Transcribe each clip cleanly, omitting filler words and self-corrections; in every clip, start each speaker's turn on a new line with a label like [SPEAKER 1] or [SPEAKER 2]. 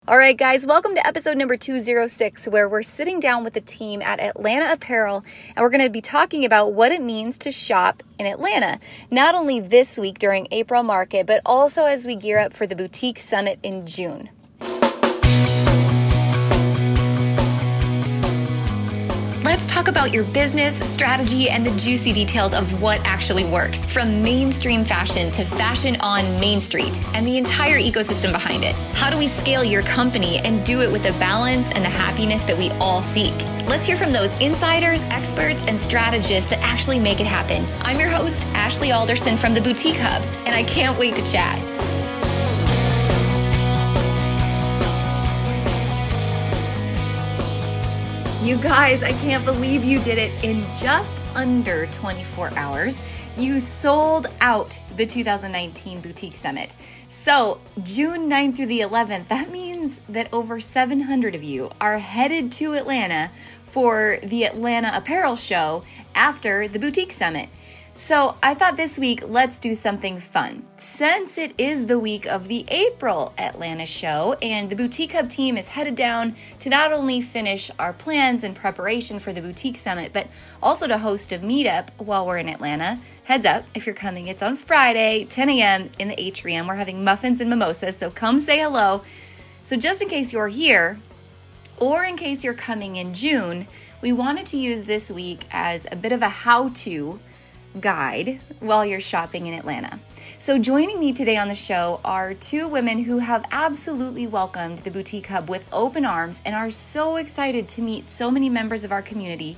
[SPEAKER 1] All right, guys, welcome to episode number 206, where we're sitting down with the team at Atlanta Apparel, and we're going to be talking about what it means to shop in Atlanta, not only this week during April Market, but also as we gear up for the Boutique Summit in June. Let's talk about your business, strategy, and the juicy details of what actually works, from mainstream fashion to fashion on Main Street and the entire ecosystem behind it. How do we scale your company and do it with the balance and the happiness that we all seek? Let's hear from those insiders, experts, and strategists that actually make it happen. I'm your host, Ashley Alderson from the Boutique Hub, and I can't wait to chat. You guys, I can't believe you did it in just under 24 hours. You sold out the 2019 Boutique Summit. So June 9th through the 11th, that means that over 700 of you are headed to Atlanta for the Atlanta Apparel Show after the Boutique Summit. So I thought this week, let's do something fun. Since it is the week of the April Atlanta show and the Boutique Hub team is headed down to not only finish our plans and preparation for the Boutique Summit, but also to host a meetup while we're in Atlanta. Heads up, if you're coming, it's on Friday, 10 a.m. in the atrium. We're having muffins and mimosas, so come say hello. So just in case you're here, or in case you're coming in June, we wanted to use this week as a bit of a how-to guide while you're shopping in Atlanta. So joining me today on the show are two women who have absolutely welcomed the Boutique Hub with open arms and are so excited to meet so many members of our community.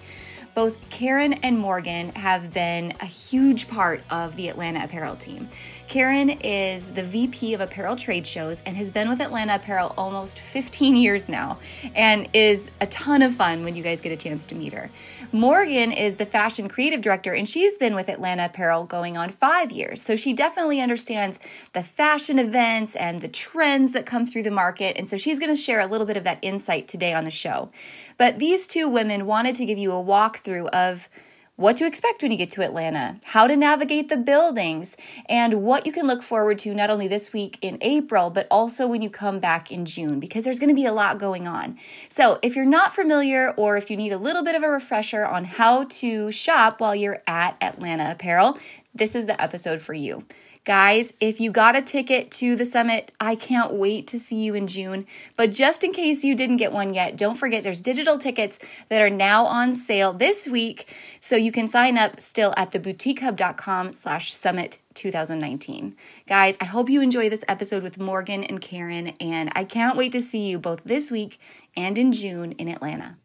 [SPEAKER 1] Both Caron and Morgan have been a huge part of the Atlanta Apparel team. Caron is the VP of Apparel Trade Shows and has been with Atlanta Apparel almost 15 years now and is a ton of fun when you guys get a chance to meet her. Morgan is the Fashion Creative Director and she's been with Atlanta Apparel going on 5 years. So she definitely understands the fashion events and the trends that come through the market. And so she's going to share a little bit of that insight today on the show. But these two women wanted to give you a walkthrough of what to expect when you get to Atlanta, how to navigate the buildings, and what you can look forward to not only this week in April, but also when you come back in June, because there's going to be a lot going on. So if you're not familiar or if you need a little bit of a refresher on how to shop while you're at Atlanta Apparel, this is the episode for you. Guys, if you got a ticket to the summit, I can't wait to see you in June. But just in case you didn't get one yet, don't forget there's digital tickets that are now on sale this week. So you can sign up still at theboutiquehub.com/summit 2019. Guys, I hope you enjoy this episode with Morgan and Caron, and I can't wait to see you both this week and in June in Atlanta.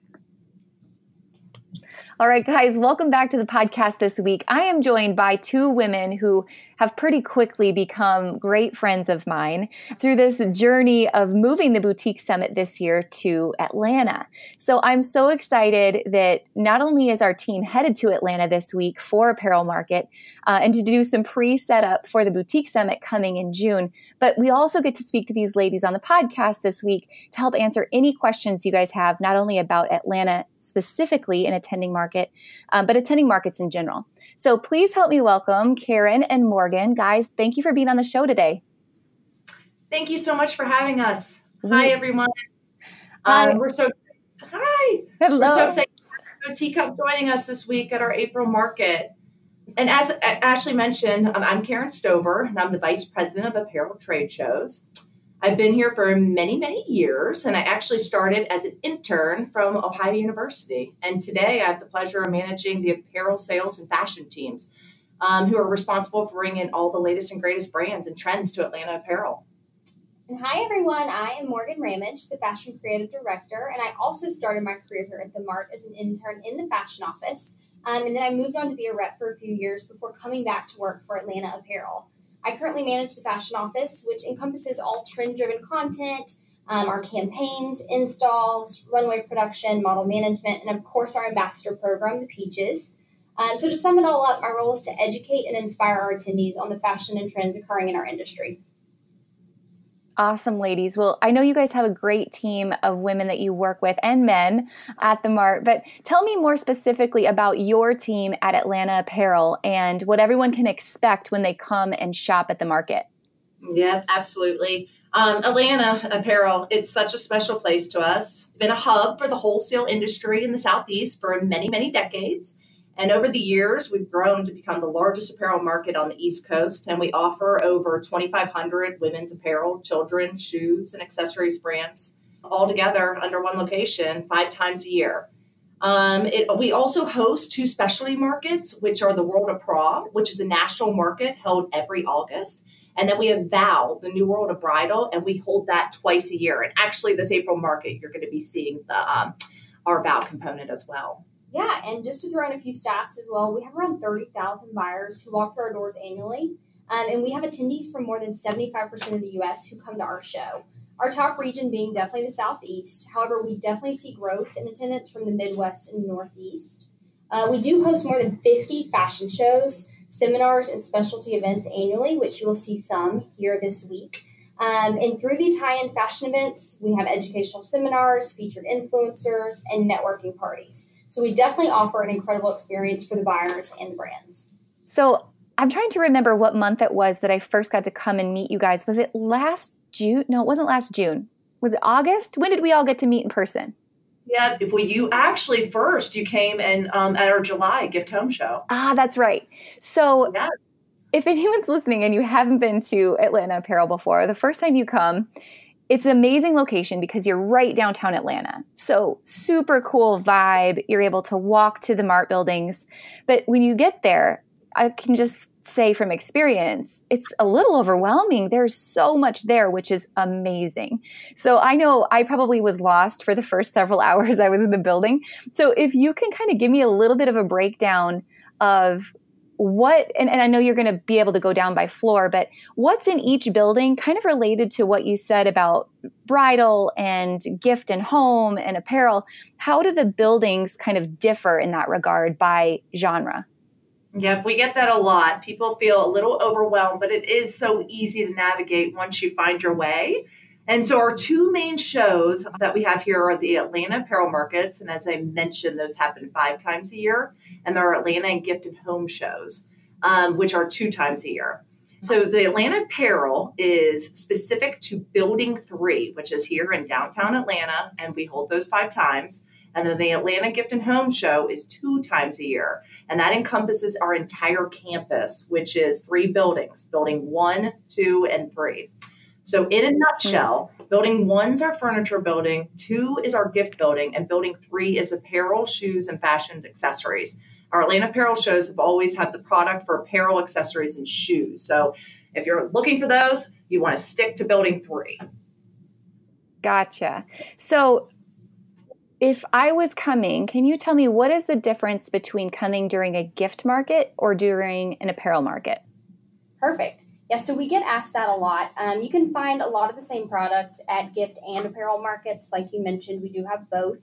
[SPEAKER 1] All right, guys, welcome back to the podcast this week. I am joined by two women who have pretty quickly become great friends of mine through this journey of moving the Boutique Summit this year to Atlanta. So I'm so excited that not only is our team headed to Atlanta this week for Apparel Market and to do some pre-setup for the Boutique Summit coming in June, but we also get to speak to these ladies on the podcast this week to help answer any questions you guys have, not only about Atlanta specifically in attending market, but attending markets in general. So please help me welcome Caron and Morgan. Guys, thank you for being on the show today.
[SPEAKER 2] Thank you so much for having us. Hi, everyone. We're so excited to Boutique Hub joining us this week at our April Market. And as Ashley mentioned, I'm Caron Stover, and I'm the Vice President of Apparel Trade Shows. I've been here for many, many years, and I actually started as an intern from Ohio University. And today I have the pleasure of managing the apparel sales and fashion teams who are responsible for bringing all the latest and greatest brands and trends to Atlanta Apparel.
[SPEAKER 3] And hi, everyone. I am Morgan Ramage, the Fashion Creative Director, and I also started my career here at the Mart as an intern in the fashion office. And then I moved on to be a rep for a few years before coming back to work for Atlanta Apparel. I currently manage the fashion office, which encompasses all trend-driven content, our campaigns, installs, runway production, model management, and of course our ambassador program, the Peaches. So to sum it all up, my role is to educate and inspire our attendees on the fashion and trends occurring in our industry.
[SPEAKER 1] Awesome, ladies. Well, I know you guys have a great team of women that you work with and men at the Mart, but tell me more specifically about your team at Atlanta Apparel and what everyone can expect when they come and shop at the market.
[SPEAKER 2] Yeah, absolutely. Atlanta Apparel, it's such a special place to us. It's been a hub for the wholesale industry in the Southeast for many, many decades. And over the years, we've grown to become the largest apparel market on the East Coast. And we offer over 2,500 women's apparel, children's, shoes, and accessories brands all together under one location 5 times a year. We also host 2 specialty markets, which are the World of Prom, which is a national market held every August. And then we have Vow, the New World of Bridal, and we hold that twice a year. And actually, this April market, you're going to be seeing our Vow component as well.
[SPEAKER 3] Yeah, and just to throw in a few stats as well, we have around 30,000 buyers who walk through our doors annually. And we have attendees from more than 75% of the U.S. who come to our show. Our top region being definitely the Southeast. However, we definitely see growth in attendance from the Midwest and Northeast. We do host more than 50 fashion shows, seminars, and specialty events annually, which you will see some here this week. And through these high-end fashion events, we have educational seminars, featured influencers, and networking parties. So we definitely offer an incredible experience for the buyers and the brands.
[SPEAKER 1] So I'm trying to remember what month it was that I first got to come and meet you guys. Was it last June? No, it wasn't last June. Was it August? When did we all get to meet in person?
[SPEAKER 2] Yeah, you came in at our July gift home show.
[SPEAKER 1] Ah, that's right. So
[SPEAKER 2] yeah.
[SPEAKER 1] If anyone's listening and you haven't been to Atlanta Apparel before, the first time you come, it's an amazing location because you're right downtown Atlanta. So super cool vibe. You're able to walk to the Mart buildings. But when you get there, I can just say from experience, it's a little overwhelming. There's so much there, which is amazing. So I know I probably was lost for the first several hours I was in the building. So if you can kind of give me a little bit of a breakdown of what, and I know you're going to be able to go down by floor, but what's in each building kind of related to what you said about bridal and gift and home and apparel. How do the buildings kind of differ in that regard by genre?
[SPEAKER 2] Yeah, we get that a lot. People feel a little overwhelmed, but it is so easy to navigate once you find your way. And so our 2 main shows that we have here are the Atlanta Apparel Markets. And as I mentioned, those happen 5 times a year. And there are Atlanta and Gift and Home shows, which are 2 times a year. So the Atlanta Apparel is specific to Building 3, which is here in downtown Atlanta. And we hold those 5 times. And then the Atlanta Gift and Home show is 2 times a year. And that encompasses our entire campus, which is 3 buildings, building 1, 2, and 3. So in a nutshell, building 1's our furniture building, 2 is our gift building, and building 3 is apparel, shoes, and fashion accessories. Our Atlanta Apparel shows have always had the product for apparel, accessories, and shoes. So if you're looking for those, you want to stick to building 3.
[SPEAKER 1] Gotcha. So if I was coming, can you tell me what is the difference between coming during a gift market or during an apparel market?
[SPEAKER 3] Perfect. Yeah, so we get asked that a lot. You can find a lot of the same product at gift and apparel markets. Like you mentioned, we do have both.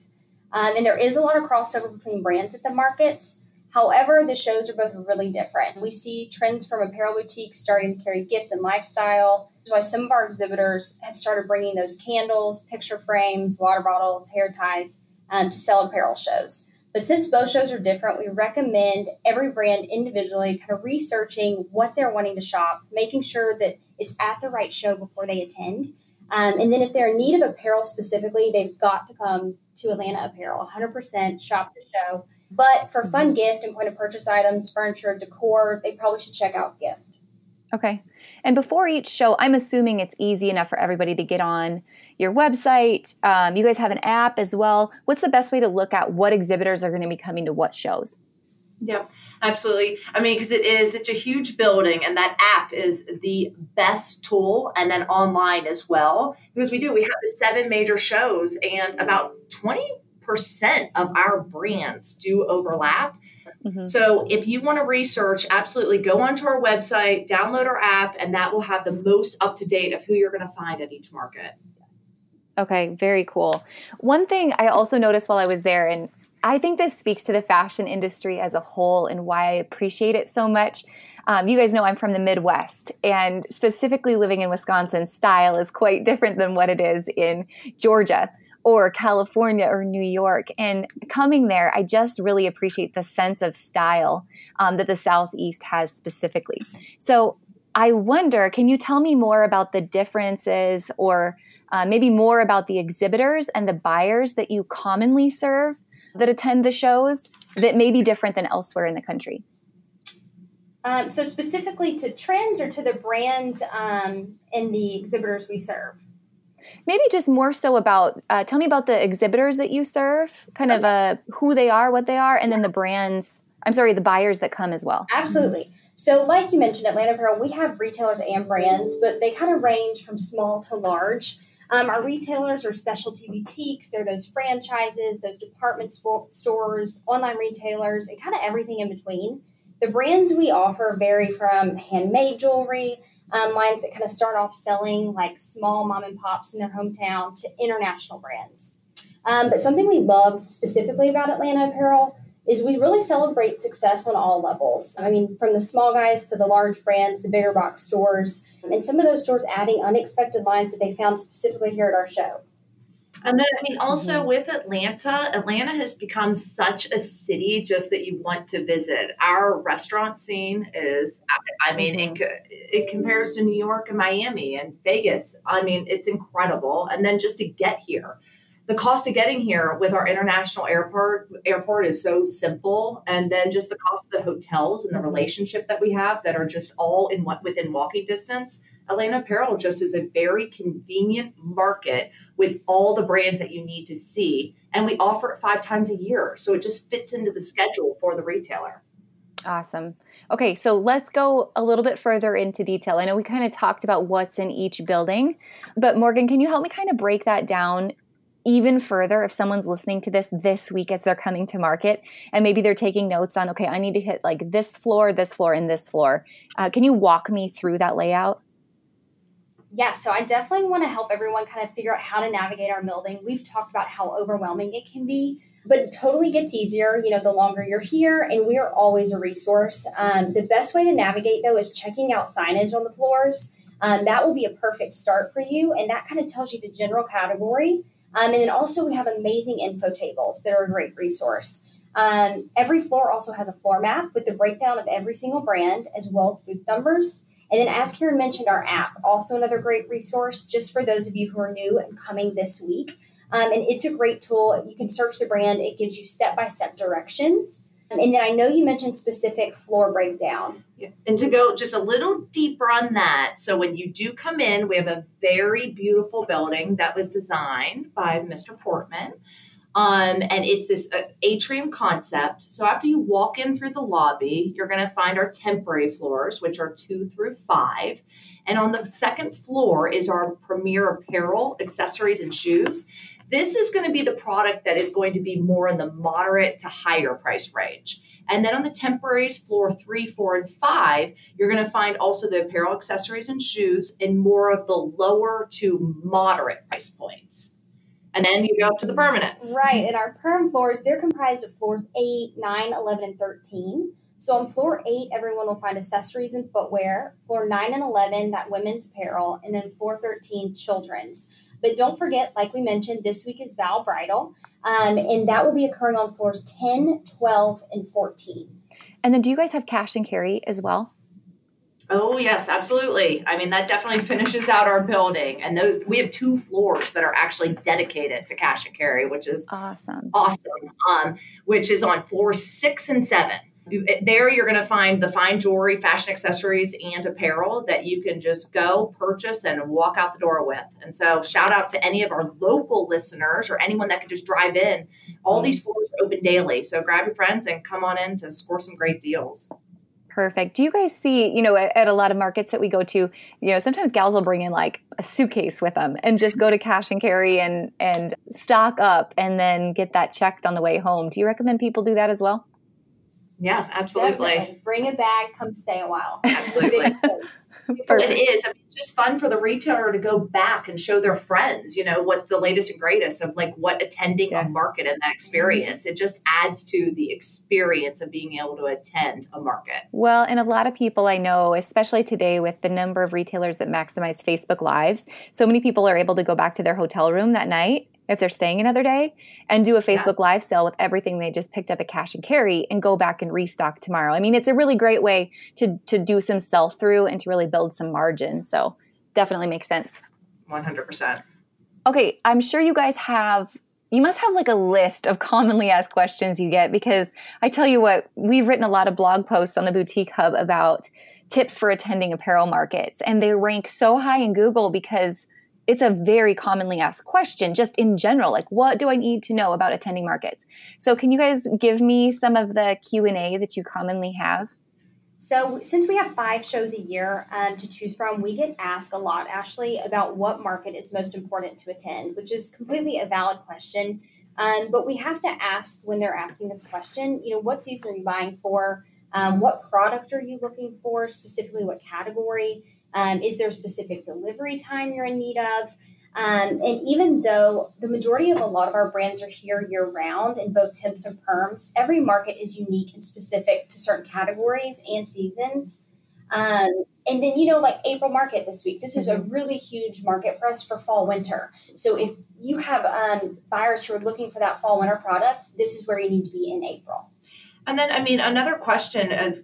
[SPEAKER 3] And there is a lot of crossover between brands at the markets. However, the shows are both really different. We see trends from apparel boutiques starting to carry gift and lifestyle. That's why some of our exhibitors have started bringing those candles, picture frames, water bottles, hair ties to sell apparel shows. But since both shows are different, we recommend every brand individually kind of researching what they're wanting to shop, making sure that it's at the right show before they attend. And then if they're in need of apparel specifically, they've got to come to Atlanta Apparel, 100% shop the show. But for fun gift and point of purchase items, furniture, decor, they probably should check out gift.
[SPEAKER 1] Okay. And before each show, I'm assuming it's easy enough for everybody to get on your website. You guys have an app as well. What's the best way to look at what exhibitors are going to be coming to what shows?
[SPEAKER 2] Yeah, absolutely. I mean, because it's a huge building, and that app is the best tool, and then online as well. Because we have the 7 major shows, and about 20% of our brands do overlap. Mm-hmm. So if you want to research, absolutely go onto our website, download our app, and that will have the most up-to-date of who you're going to find at each market.
[SPEAKER 1] Okay, very cool. One thing I also noticed while I was there, and I think this speaks to the fashion industry as a whole and why I appreciate it so much. You guys know I'm from the Midwest, and specifically living in Wisconsin, style is quite different than what it is in Georgia or California or New York. And coming there, I just really appreciate the sense of style that the Southeast has specifically. So I wonder, can you tell me more about the differences or maybe more about the exhibitors and the buyers that you commonly serve that attend the shows that may be different than elsewhere in the country?
[SPEAKER 3] So specifically to trends or to the brands and the exhibitors we serve?
[SPEAKER 1] Maybe just more so about, tell me about the exhibitors that you serve, kind of who they are, what they are, and then the buyers that come as well.
[SPEAKER 3] Absolutely. So like you mentioned, Atlanta Apparel, we have retailers and brands, but they kind of range from small to large. Our retailers are specialty boutiques. They're those franchises, those department stores, online retailers, and kind of everything in between. The brands we offer vary from handmade jewelry, lines that kind of start off selling like small mom and pops in their hometown, to international brands. But something we love specifically about Atlanta Apparel is we really celebrate success on all levels. I mean, from the small guys to the large brands, the bigger box stores, and some of those stores adding unexpected lines that they found specifically here at our show.
[SPEAKER 2] And then, also with Atlanta has become such a city just that you want to visit. Our restaurant scene is, it compares to New York and Miami and Vegas. It's incredible. And then just to get here, the cost of getting here with our international airport is so simple. And then just the cost of the hotels and the relationship that we have that are just all within walking distance. Atlanta Apparel just is a very convenient market with all the brands that you need to see. And we offer it 5 times a year. So it just fits into the schedule for the retailer.
[SPEAKER 1] Awesome. Okay, so let's go a little bit further into detail. I know we kind of talked about what's in each building, but Morgan, can you help me kind of break that down even further if someone's listening to this week as they're coming to market and maybe they're taking notes on, okay, I need to hit like this floor, and this floor. Can you walk me through that layout?
[SPEAKER 3] Yeah, so I definitely want to help everyone kind of figure out how to navigate our building. We've talked about how overwhelming it can be, but it totally gets easier, the longer you're here, and we are always a resource. The best way to navigate, though, is checking out signage on the floors. That will be a perfect start for you, and that kind of tells you the general category. And then also we have amazing info tables that are a great resource. Every floor also has a floor map with the breakdown of every single brand as well as booth numbers. And then as Caron mentioned, our app, also another great resource just for those of you who are new and coming this week. And it's a great tool. You can search the brand. It gives you step-by-step directions. And then I know you mentioned specific floor breakdown.
[SPEAKER 2] Yeah. And to go just a little deeper on that. So when you do come in, we have a very beautiful building that was designed by Mr. Portman. And it's this atrium concept. So after you walk in through the lobby, you're going to find our temporary floors, which are 2 through 5. And on the second floor is our premier apparel, accessories, and shoes. This is going to be the product that is going to be more in the moderate to higher price range. And then on the temporaries, floor 3, 4, and 5, you're going to find also the apparel, accessories, and shoes in more of the lower to moderate price points. And then you go up to the permanents.
[SPEAKER 3] Right. And our perm floors, they're comprised of floors 8, 9, 11, and 13. So on floor 8, everyone will find accessories and footwear. Floor 9 and 11, that women's apparel. And then floor 13, children's. But don't forget, like we mentioned, this week is Val Bridal. And that will be occurring on floors 10, 12, and 14.
[SPEAKER 1] And then do you guys have cash and carry as well?
[SPEAKER 2] Oh, yes, absolutely. That definitely finishes out our building. And we have 2 floors that are actually dedicated to cash and carry, which is
[SPEAKER 1] awesome.
[SPEAKER 2] Which is on floors 6 and 7. There, you're going to find the fine jewelry, fashion accessories, and apparel that you can just go purchase and walk out the door with. And so shout out to any of our local listeners or anyone that can just drive in. All these floors are open daily. So grab your friends and come on in to score some great deals.
[SPEAKER 1] Perfect. Do you guys see, at a lot of markets that we go to, sometimes gals will bring in like a suitcase with them and just go to cash and carry and stock up and then get that checked on the way home. Do you recommend people do that as well?
[SPEAKER 2] Yeah, absolutely.
[SPEAKER 3] Definitely. Bring a bag, come stay a while.
[SPEAKER 2] Absolutely. It is. It's just fun for the retailer to go back and show their friends, what the latest and greatest of like what attending a market and that experience. It just adds to the experience of being able to attend a market.
[SPEAKER 1] Well, and a lot of people I know, especially today with the number of retailers that maximize Facebook Lives, so many people are able to go back to their hotel room that night if they're staying another day, and do a Facebook Live sale with everything they just picked up at cash and carry and go back and restock tomorrow. I mean, it's a really great way to do some sell-through and to really build some margin. So definitely makes sense.
[SPEAKER 2] 100%.
[SPEAKER 1] Okay, I'm sure you guys you must have like a list of commonly asked questions you get, because I tell you what, we've written a lot of blog posts on the Boutique Hub about tips for attending apparel markets, and they rank so high in Google because it's a very commonly asked question just in general. Like, what do I need to know about attending markets? So can you guys give me some of the Q&A that you commonly have?
[SPEAKER 3] So since we have 5 shows a year to choose from, we get asked a lot, Ashley, about what market is most important to attend, which is completely a valid question. But we have to ask, when they're asking this question, what season are you buying for? What product are you looking for? Specifically, what category? Is there a specific delivery time you're in need of? And even though the majority of a lot of our brands are here year round in both temps and perms, every market is unique and specific to certain categories and seasons. And then, like April market this week, this is a really huge market for us for fall winter. So if you have buyers who are looking for that fall winter product, this is where you need to be in April.
[SPEAKER 2] And then, another question of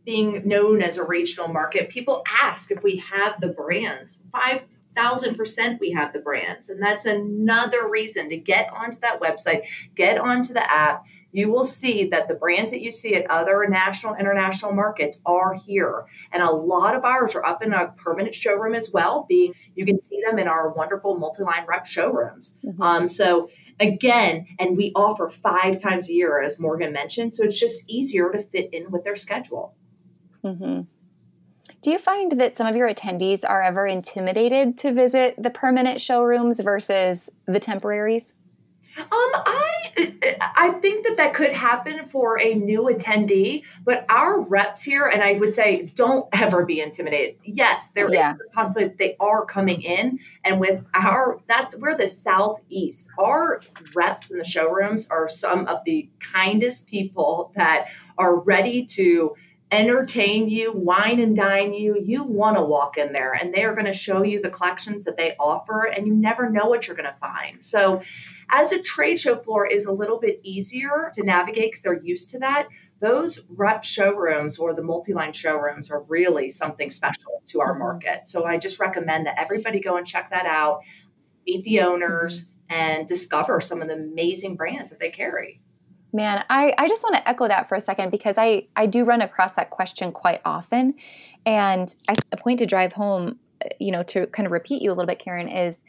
[SPEAKER 2] being known as a regional market, people ask if we have the brands. 5,000% we have the brands. And that's another reason to get onto that website, get onto the app. You will see that the brands that you see at other national, international markets are here. And a lot of ours are up in a permanent showroom as well. You can see them in our wonderful multi-line rep showrooms. So again, and we offer 5 times a year, as Morgan mentioned. So it's just easier to fit in with their schedule.
[SPEAKER 1] Do you find that some of your attendees are ever intimidated to visit the permanent showrooms versus the temporaries?
[SPEAKER 2] I think that could happen for a new attendee, but our reps here, and I would say, don't ever be intimidated. Yes, there is a possibility they are coming in, and we're the Southeast. Our reps in the showrooms are some of the kindest people that are ready to entertain you, wine and dine you. You want to walk in there, and they are going to show you the collections that they offer, and you never know what you're going to find. So as a trade show floor is a little bit easier to navigate because they're used to that. Those rep showrooms or the multi-line showrooms are really something special to our market. So I just recommend that everybody go and check that out, meet the owners, and discover some of the amazing brands that they carry.
[SPEAKER 1] Man, I just want to echo that for a second, because I do run across that question quite often. And a point to drive home, to kind of repeat you a little bit, Caron, is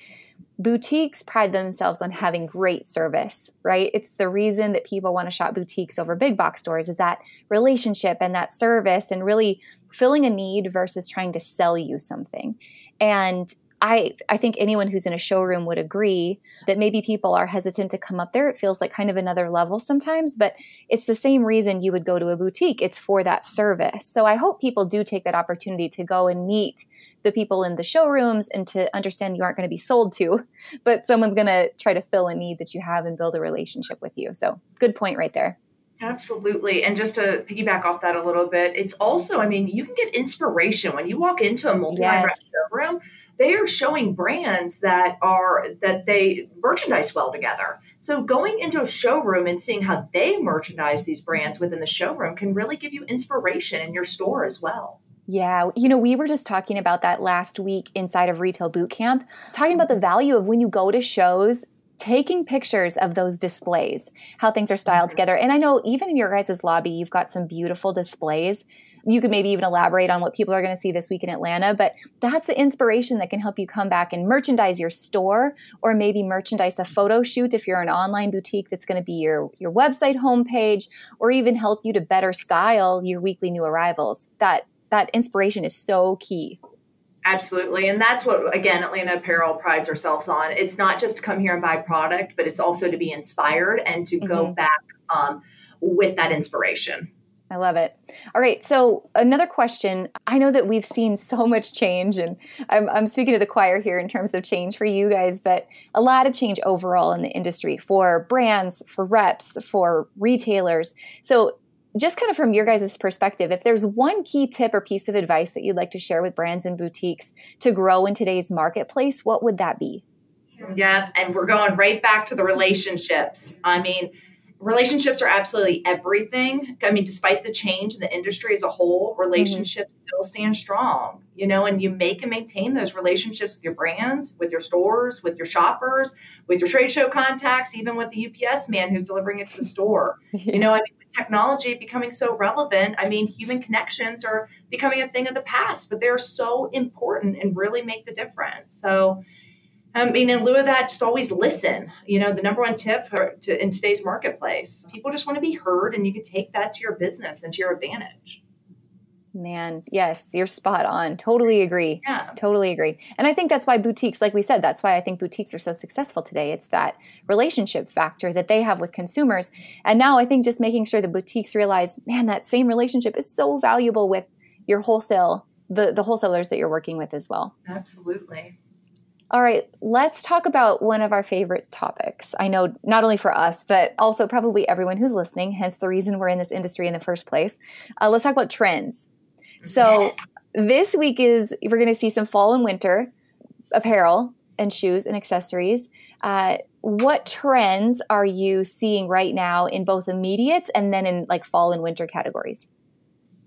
[SPEAKER 1] boutiques pride themselves on having great service, right? It's the reason that people want to shop boutiques over big box stores, is that relationship and that service and really filling a need versus trying to sell you something. And I think anyone who's in a showroom would agree that maybe people are hesitant to come up there. It feels like kind of another level sometimes, but it's the same reason you would go to a boutique. It's for that service. So I hope people do take that opportunity to go and meet the people in the showrooms and to understand you aren't going to be sold to, but someone's going to try to fill a need that you have and build a relationship with you. So good point right there.
[SPEAKER 2] Absolutely. And just to piggyback off that a little bit, it's also, you can get inspiration when you walk into a multi-line rep showroom. They are showing brands that they merchandise well together. So going into a showroom and seeing how they merchandise these brands within the showroom can really give you inspiration in your store as well.
[SPEAKER 1] Yeah. We were just talking about that last week inside of Retail Bootcamp, talking about the value of when you go to shows, taking pictures of those displays, how things are styled together. And I know even in your guys' lobby, you've got some beautiful displays. You could maybe even elaborate on what people are going to see this week in Atlanta, but that's the inspiration that can help you come back and merchandise your store, or maybe merchandise a photo shoot if you're an online boutique that's going to be your website homepage, or even help you to better style your weekly new arrivals. That inspiration is so key.
[SPEAKER 2] Absolutely. And that's what, again, Atlanta Apparel prides ourselves on. It's not just to come here and buy product, but it's also to be inspired and to go back with that inspiration.
[SPEAKER 1] I love it. All right. So another question. I know that we've seen so much change, and I'm speaking to the choir here in terms of change for you guys, but a lot of change overall in the industry for brands, for reps, for retailers. So just kind of from your guys' perspective, if there's one key tip or piece of advice that you'd like to share with brands and boutiques to grow in today's marketplace, what would that be?
[SPEAKER 2] Yeah. And we're going right back to the relationships. I mean, relationships are absolutely everything. I mean, despite the change in the industry as a whole, relationships still stand strong, and you make and maintain those relationships with your brands, with your stores, with your shoppers, with your trade show contacts, even with the UPS man who's delivering it to the store. I mean, with technology becoming so relevant, I mean, human connections are becoming a thing of the past, but they're so important and really make the difference. So, I mean, in lieu of that, just always listen. The number one tip in today's marketplace, people just want to be heard, and you can take that to your business and to your advantage.
[SPEAKER 1] Man, yes, you're spot on. Totally agree.
[SPEAKER 2] Yeah.
[SPEAKER 1] Totally agree. And I think that's why boutiques, like we said, that's why I think boutiques are so successful today. It's that relationship factor that they have with consumers. And now I think just making sure the boutiques realize, man, that same relationship is so valuable with your wholesale, the wholesalers that you're working with as well.
[SPEAKER 2] Absolutely.
[SPEAKER 1] All right, let's talk about one of our favorite topics. I know not only for us, but also probably everyone who's listening, hence the reason we're in this industry in the first place. Let's talk about trends. So this week we're going to see some fall and winter apparel and shoes and accessories. What trends are you seeing right now in both immediates and then in like fall and winter categories?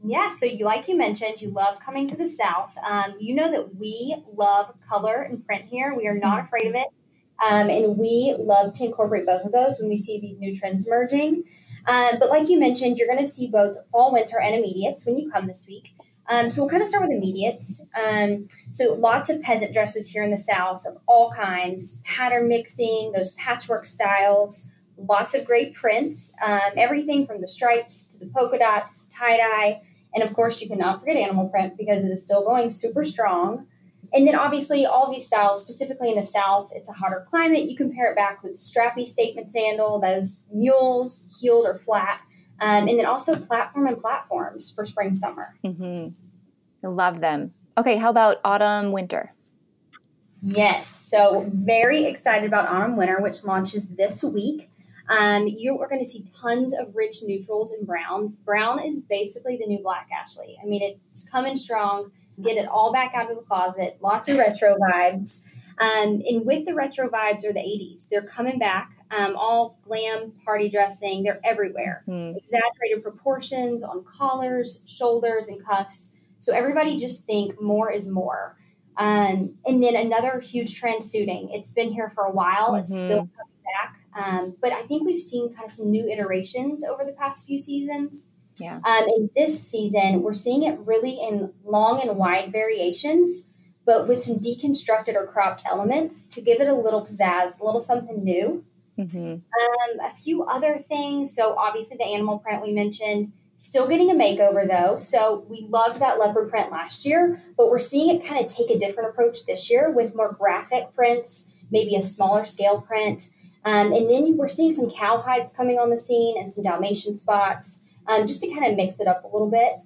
[SPEAKER 3] Yeah, so like you mentioned, you love coming to the South. You know that we love color and print here. We are not afraid of it. And we love to incorporate both of those when we see these new trends emerging. But like you mentioned, you're going to see both fall, winter, and immediates when you come this week. So we'll kind of start with immediates. So lots of peasant dresses here in the South of all kinds, pattern mixing, those patchwork styles, lots of great prints, everything from the stripes to the polka dots, tie-dye. And of course, you cannot forget animal print because it is still going super strong. And then obviously all these styles, specifically in the South, it's a hotter climate. You can pair it back with strappy statement sandal, those mules, heeled or flat. And then also platform and platforms for spring, summer.
[SPEAKER 1] Mm-hmm. I love them. Okay, how about autumn, winter?
[SPEAKER 3] Yes. So very excited about autumn, winter, which launches this week. You are going to see tons of rich neutrals and browns. Brown is basically the new black, Ashley. I mean, it's coming strong. Get it all back out of the closet. Lots of retro vibes. And with the retro vibes are the 80s. They're coming back. All glam party dressing. They're everywhere. Exaggerated proportions on collars, shoulders, and cuffs. So everybody just think more is more. And then another huge trend, suiting. It's been here for a while. It's still coming back. But I think we've seen kind of some new iterations over the past few seasons.
[SPEAKER 1] Yeah.
[SPEAKER 3] In this season, we're seeing it really in long and wide variations, but with some deconstructed or cropped elements to give it a little pizzazz, a little something new. A few other things. So obviously the animal print we mentioned, still getting a makeover though. So we loved that leopard print last year, but we're seeing it kind of take a different approach this year with more graphic prints, maybe a smaller scale print. And then we're seeing some cowhides coming on the scene and some Dalmatian spots, just to kind of mix it up a little bit.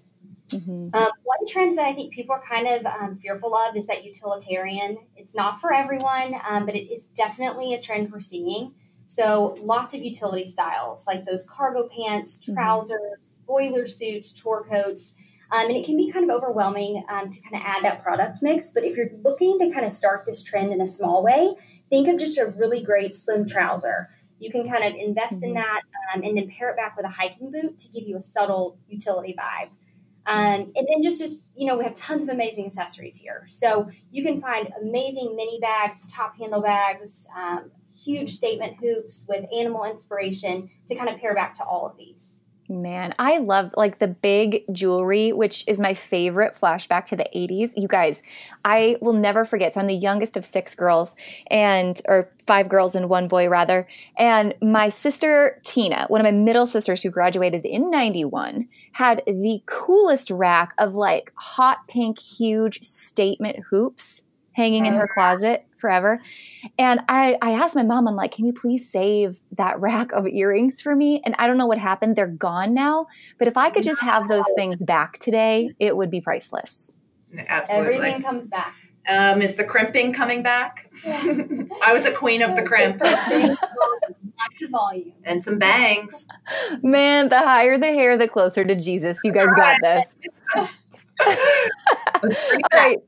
[SPEAKER 3] One trend that I think people are kind of fearful of is that utilitarian. It's not for everyone, but it is definitely a trend we're seeing. So lots of utility styles like those cargo pants, trousers, boiler suits, tour coats. And it can be kind of overwhelming to kind of add that product mix. But if you're looking to kind of start this trend in a small way, think of just a really great slim trouser. You can kind of invest in that and then pair it back with a hiking boot to give you a subtle utility vibe. And then just, we have tons of amazing accessories here. So you can find amazing mini bags, top handle bags, huge statement hoops with animal inspiration to kind of pair back to all of these.
[SPEAKER 1] Man, I love like the big jewelry, which is my favorite flashback to the 80s. You guys, I will never forget. So I'm the youngest of 6 girls or 5 girls and 1 boy rather. And my sister, Tina, one of my middle sisters who graduated in 91, had the coolest rack of like hot pink, huge statement hoops hanging in her closet forever. And I asked my mom, I'm like, can you please save that rack of earrings for me? And I don't know what happened. They're gone now. But if I could just have those things back today, it would be priceless.
[SPEAKER 2] Absolutely.
[SPEAKER 3] Everything comes back.
[SPEAKER 2] Is the crimping coming back? Yeah. I was a queen of the crimp.
[SPEAKER 3] Lots of volume.
[SPEAKER 2] And some bangs.
[SPEAKER 1] Man, the higher the hair, the closer to Jesus. You guys got this. All right.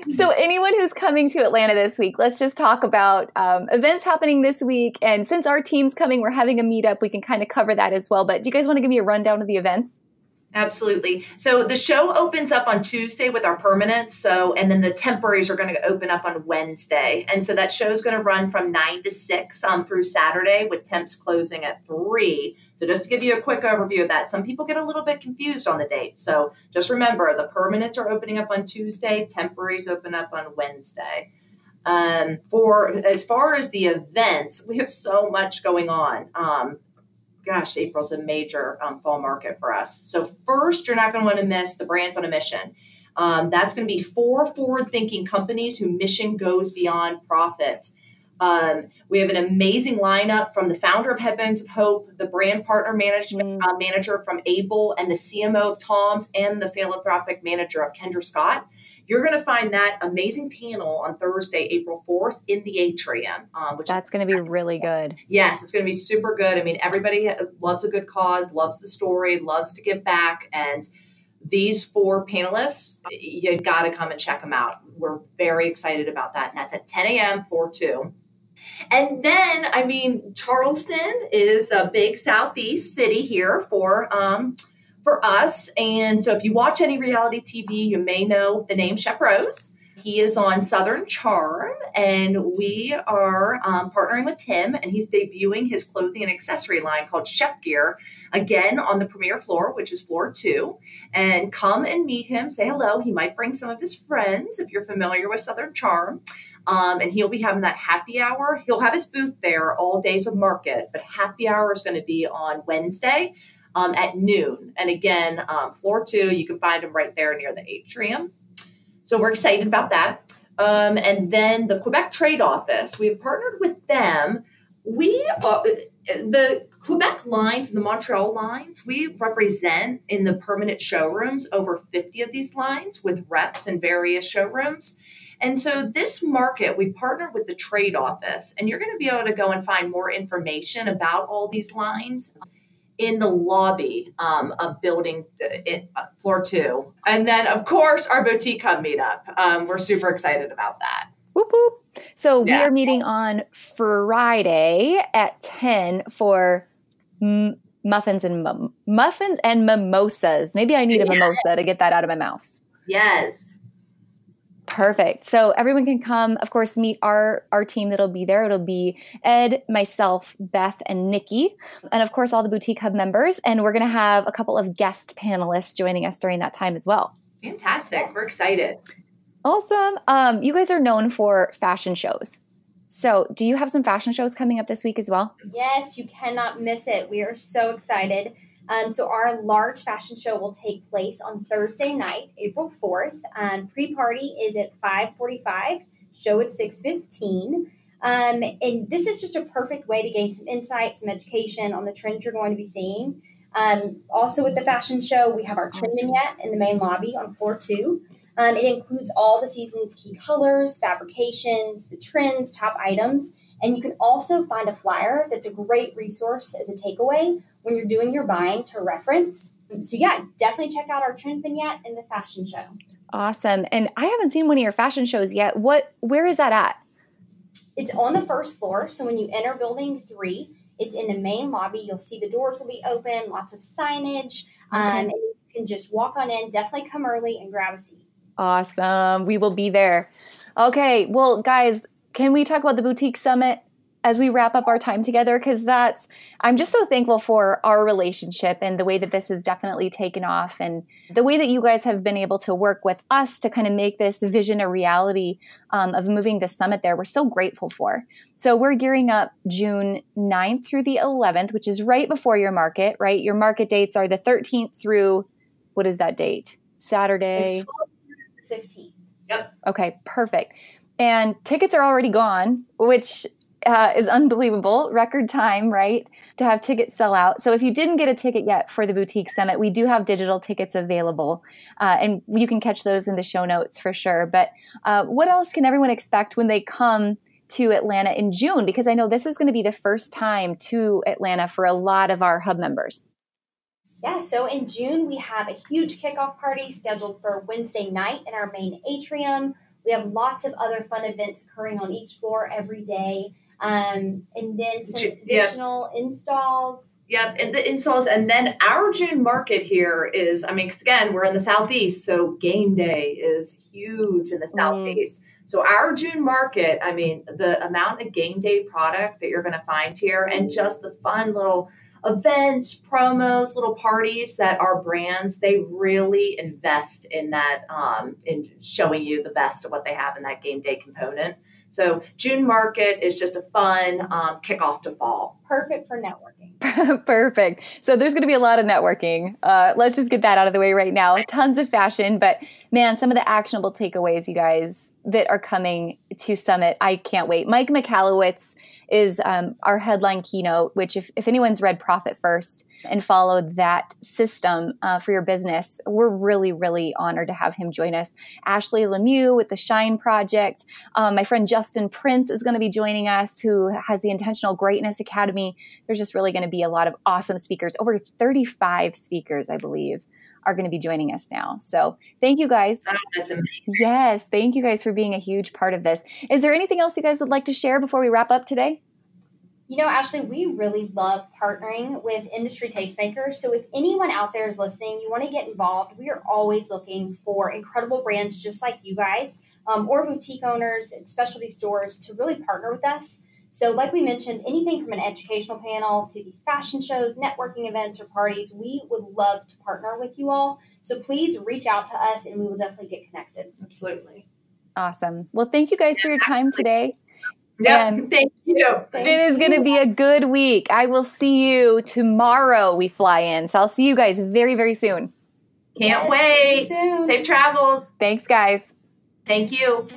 [SPEAKER 1] So anyone who's coming to Atlanta this week, let's just talk about events happening this week. And since our team's coming, we're having a meetup. We can kind of cover that as well. But do you guys want to give me a rundown of the events?
[SPEAKER 2] Absolutely. So the show opens up on Tuesday with our permanents. And then the temporaries are going to open up on Wednesday. And so that show is going to run from 9 to 6 through Saturday, with temps closing at 3. So just to give you a quick overview of that, some people get a little bit confused on the date. So just remember, the permanents are opening up on Tuesday, temporaries open up on Wednesday. As far as the events, we have so much going on. April's a major fall market for us. So first, you're not going to want to miss the Brands on a Mission. That's going to be 4 forward-thinking companies whose mission goes beyond profit. We have an amazing lineup from the founder of Headbands of Hope, the brand partner management manager from Able, and the CMO of Tom's, and the philanthropic manager of Kendra Scott. You're going to find that amazing panel on Thursday, April 4th in the atrium.
[SPEAKER 1] That's going to be really good.
[SPEAKER 2] Yes, it's going to be super good. I mean, everybody loves a good cause, loves the story, loves to give back. And these 4 panelists, you got to come and check them out. We're very excited about that. And that's at 10 a.m., floor 2. And then, Charleston is the big Southeast city here for us. And so if you watch any reality TV, you may know the name Chef Rose. He is on Southern Charm, and we are partnering with him, and he's debuting his clothing and accessory line called Chef Gear, again on the premier floor, which is floor 2. And come and meet him, say hello. He might bring some of his friends if you're familiar with Southern Charm. And he'll be having that happy hour. He'll have his booth there all days of market, but happy hour is going to be on Wednesday at noon. And again, floor 2, you can find him right there near the atrium. So we're excited about that. And then the Quebec Trade Office, we've partnered with them. The Quebec lines and the Montreal lines, we represent in the permanent showrooms over 50 of these lines with reps in various showrooms. And so this market, we partnered with the trade office, and you're going to be able to go and find more information about all these lines in the lobby of building floor 2. And then, of course, our Boutique Hub meetup. We're super excited about that.
[SPEAKER 1] Whoop, whoop. So we are meeting on Friday at 10 for muffins and mimosas. Maybe I need a mimosa to get that out of my mouth.
[SPEAKER 2] Yes.
[SPEAKER 1] Perfect. So everyone can come, of course, meet our team that'll be there. It'll be Ed, myself, Beth, and Nikki, and of course, all the Boutique Hub members. And we're going to have a couple of guest panelists joining us during that time as well.
[SPEAKER 2] Fantastic. We're excited.
[SPEAKER 1] Awesome. You guys are known for fashion shows. So do you have some fashion shows coming up this week as well?
[SPEAKER 3] Yes, you cannot miss it. We are so excited. So our large fashion show will take place on Thursday night, April 4th. Pre-party is at 5:45, show at 6:15. And this is just a perfect way to gain some insight, some education on the trends you're going to be seeing. Also with the fashion show, we have our trend vignette in the main lobby on floor 2. It includes all the season's key colors, fabrications, the trends, top items. And you can also find a flyer that's a great resource as a takeaway when you're doing your buying to reference. So yeah, definitely check out our trend vignette in the fashion show.
[SPEAKER 1] Awesome. And I haven't seen one of your fashion shows yet. Where is that at?
[SPEAKER 3] It's on the first floor. So when you enter building 3, it's in the main lobby. You'll see the doors will be open, lots of signage. And you can just walk on in. Definitely come early and grab a seat.
[SPEAKER 1] Awesome. We will be there. Okay. Well, guys, can we talk about the Boutique Summit as we wrap up our time together? Because I'm just so thankful for our relationship and the way that this has definitely taken off, and the way that you guys have been able to work with us to kind of make this vision a reality of moving the summit there. We're so grateful for. So we're gearing up June 9th through the 11th, which is right before your market, right? Your market dates are the 13th through, what is that date? Saturday?
[SPEAKER 3] 15th.
[SPEAKER 2] Yep.
[SPEAKER 1] Okay, perfect. And tickets are already gone, which is unbelievable. Record time, right? To have tickets sell out. So if you didn't get a ticket yet for the Boutique Summit, we do have digital tickets available. And you can catch those in the show notes for sure. But what else can everyone expect when they come to Atlanta in June? Because I know this is going to be the first time to Atlanta for a lot of our hub members.
[SPEAKER 3] Yeah, so in June, we have a huge kickoff party scheduled for Wednesday night in our main atrium. We have lots of other fun events occurring on each floor every day. And then some additional installs.
[SPEAKER 2] Yep, and the installs. And then our June market here is, I mean, 'cause again, we're in the Southeast, so game day is huge in the Southeast. So our June market, I mean, the amount of game day product that you're going to find here and just the fun little events, promos, little parties that our brands, they really invest in that, in showing you the best of what they have in that game day component. So June market is just a fun kickoff to fall.
[SPEAKER 3] Perfect for networking.
[SPEAKER 1] Perfect. So there's going to be a lot of networking. Let's just get that out of the way right now. Tons of fashion, but man, some of the actionable takeaways, you guys, that are coming to Summit, I can't wait. Mike Michalowicz is our headline keynote, which if anyone's read Profit First and followed that system for your business, we're really, really honored to have him join us. Ashley Lemieux with the Shine Project. My friend Justin Prince is going to be joining us, who has the Intentional Greatness Academy. There's just really going to be a lot of awesome speakers. Over 35 speakers, I believe, are going to be joining us now. So thank you guys.
[SPEAKER 2] Oh, that's amazing.
[SPEAKER 1] Yes, thank you guys for being a huge part of this. Is there anything else you guys would like to share before we wrap up today?
[SPEAKER 3] You know, Ashley, we really love partnering with industry tastemakers. So if anyone out there is listening, you want to get involved, we are always looking for incredible brands just like you guys, or boutique owners and specialty stores to really partner with us. So like we mentioned, anything from an educational panel to these fashion shows, networking events, or parties, we would love to partner with you all. So please reach out to us and we will definitely get connected.
[SPEAKER 2] Absolutely.
[SPEAKER 1] Awesome. Well, thank you guys for your time today.
[SPEAKER 2] Yeah, thank you.
[SPEAKER 1] It is going to be a good week. I will see you tomorrow. We fly in. So I'll see you guys very, very soon.
[SPEAKER 2] Can't wait. Safe travels.
[SPEAKER 1] Thanks, guys.
[SPEAKER 2] Thank you.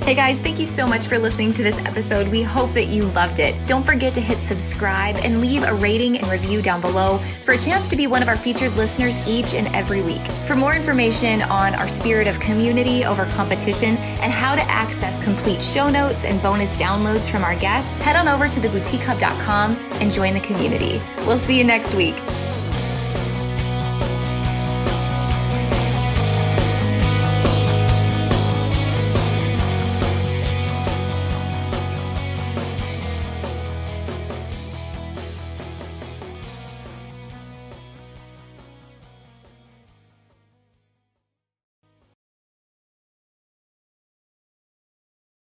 [SPEAKER 1] Hey guys, thank you so much for listening to this episode. We hope that you loved it. Don't forget to hit subscribe and leave a rating and review down below for a chance to be one of our featured listeners each and every week. For more information on our spirit of community over competition and how to access complete show notes and bonus downloads from our guests, head on over to theboutiquehub.com and join the community. We'll see you next week.